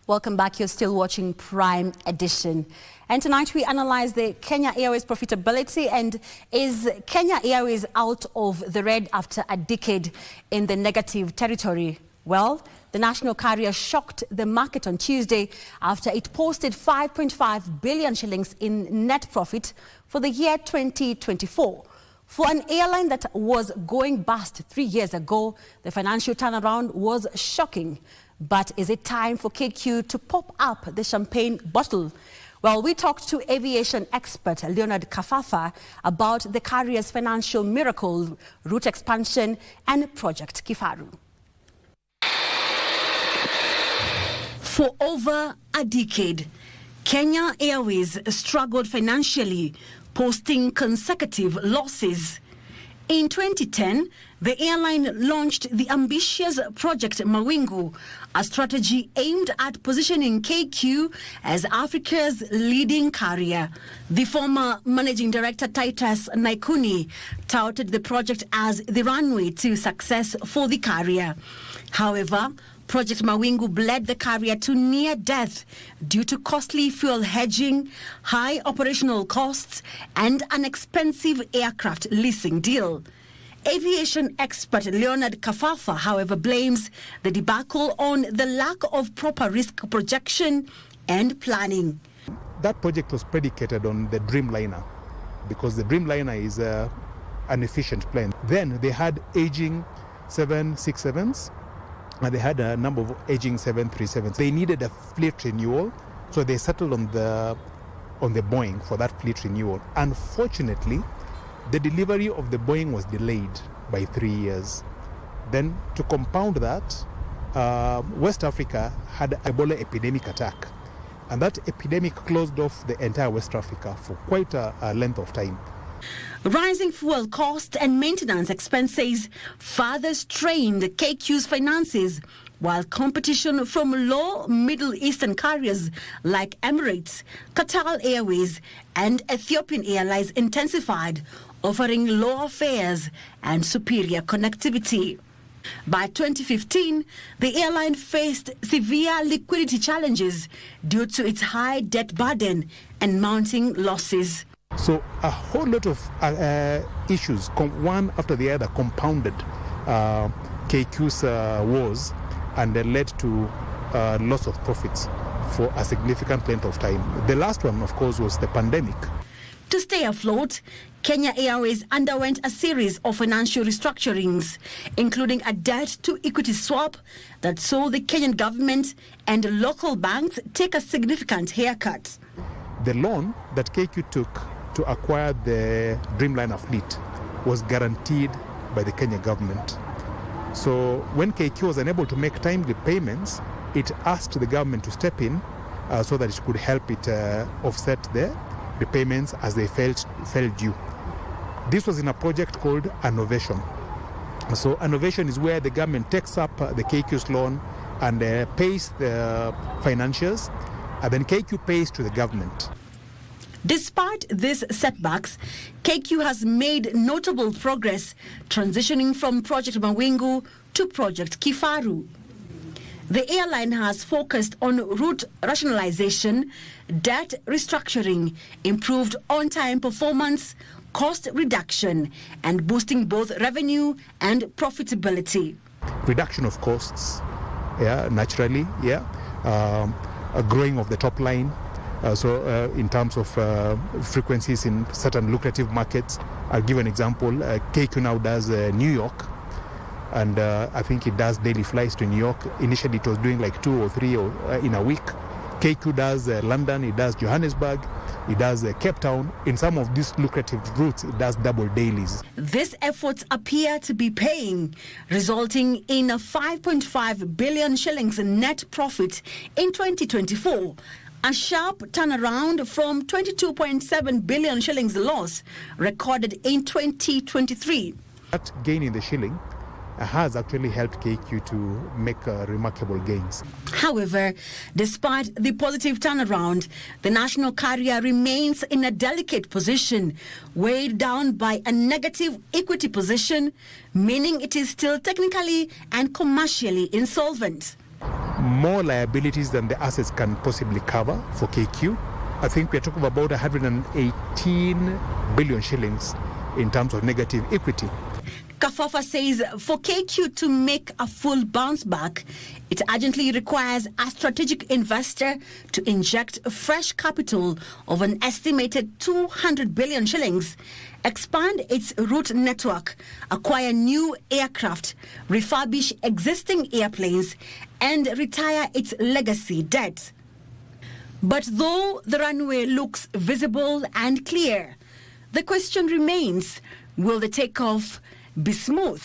Welcome back. You're still watching Prime Edition. And tonight we analyze the Kenya Airways profitability. And is Kenya Airways out of the red after a decade in the negative territory? Well, the national carrier shocked the market on Tuesday after it posted 5.5 billion shillings in net profit for the year 2024. For an airline that was going bust 3 years ago, the financial turnaround was shocking. But is it time for KQ to pop up the champagne bottle? Well, we talked to aviation expert Leonard Khafafa about the carrier's financial miracle, route expansion and Project Kifaru. For over a decade, Kenya Airways struggled financially, posting consecutive losses. In 2010, the airline launched the ambitious Project Mawingu, a strategy aimed at positioning KQ as Africa's leading carrier. The former managing director Titus Naikuni touted the project as the runway to success for the carrier. However, Project Mawingu bled the carrier to near death due to costly fuel hedging, high operational costs, and an expensive aircraft leasing deal. Aviation expert Leonard Khafafa, however, blames the debacle on the lack of proper risk projection and planning. That project was predicated on the Dreamliner because the Dreamliner is an efficient plane. Then they had aging 767s and they had a number of aging 737s. They needed a fleet renewal, so they settled on the Boeing for that fleet renewal. Unfortunately, the delivery of the Boeing was delayed by 3 years. Then, to compound that, West Africa had an Ebola epidemic attack. And that epidemic closed off the entire West Africa for quite a length of time. Rising fuel costs and maintenance expenses further strained KQ's finances, while competition from low Middle Eastern carriers like Emirates, Qatar Airways and Ethiopian Airlines intensified, offering lower fares and superior connectivity. By 2015, the airline faced severe liquidity challenges due to its high debt burden and mounting losses. So a whole lot of issues, one after the other, compounded KQ's woes and led to loss of profits for a significant length of time. The last one, of course, was the pandemic. To stay afloat, Kenya Airways underwent a series of financial restructurings, including a debt-to-equity swap that saw the Kenyan government and local banks take a significant haircut. The loan that KQ took to acquire the Dreamliner fleet was guaranteed by the Kenya government. So when KQ was unable to make timely payments, it asked the government to step in so that it could help it offset the payments as they fell due. This was in a project called Innovation. So Innovation is where the government takes up the KQ's loan and pays the financiers, and then KQ pays to the government. Despite these setbacks, KQ has made notable progress transitioning from Project Mawingu to Project Kifaru. The airline has focused on route rationalization, debt restructuring, improved on-time performance, cost reduction, and boosting both revenue and profitability. Reduction of costs, naturally, a growing of the top line. In terms of frequencies in certain lucrative markets, I'll give an example. KQ now does New York, and I think it does daily flights to New York. Initially, it was doing like 2 or 3 in a week. KQ does London, it does Johannesburg, it does Cape Town. In some of these lucrative routes, it does double dailies. These efforts appear to be paying, resulting in a 5.5 billion shillings net profit in 2024. A sharp turnaround from 22.7 billion shillings loss recorded in 2023. That gain in the shilling has actually helped KQ to make remarkable gains. However, despite the positive turnaround, the national carrier remains in a delicate position, weighed down by a negative equity position, meaning it is still technically and commercially insolvent. more liabilities than the assets can possibly cover for KQ. I think we're talking about 118 billion shillings in terms of negative equity. Khafafa says for KQ to make a full bounce back, it urgently requires a strategic investor to inject fresh capital of an estimated 200 billion shillings, expand its route network, acquire new aircraft, refurbish existing airplanes, and retire its legacy debt. But though the runway looks visible and clear, the question remains, will the takeoff be smooth?